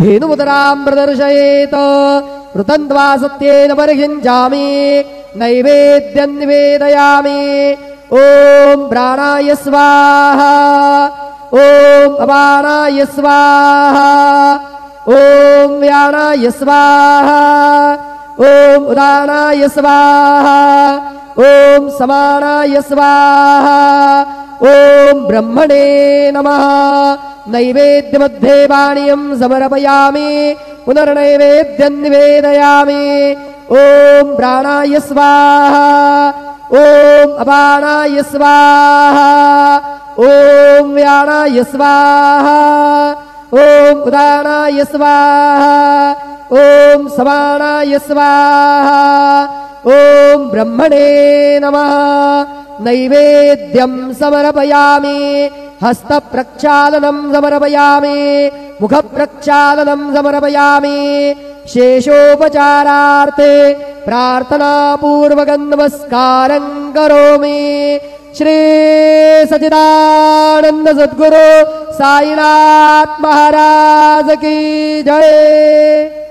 धेनुमुदरां प्रदर्शयेत ऋतन्त्वा सत्येन बर्हिञ्जामि नैवेद्यं निवेदयामि ॐ प्राणाय स्वाहा ॐ अपानाय स्वाहा ॐ व्यानाय स्वाहा ॐ उदानाय स्वाहा ॐ समानाय स्वाहा ॐ ब्रह्मणे नमः नैवेद्यमध्ये पानीयं समर्पयामि पुनर्नैवेद्यं निवेदयामि ॐ प्राणाय स्वाहा ॐ अपानाय स्वाहा ॐ व्यानाय स्वाहा ॐ उदानाय स्वाहा ॐ समानाय स्वाहा ॐ ब्रह्मणे नमः नैवेद्यं समर्पयामि हस्तप्रक्षालनं समर्पयामि मुखप्रक्षालनं समर्पयामि शेषोपचारार्थे प्रार्थनापूर्वकं नमस्कारं करोमि श्री सच्चिदानंद सद्गुरु साईनाथ महाराज की जय।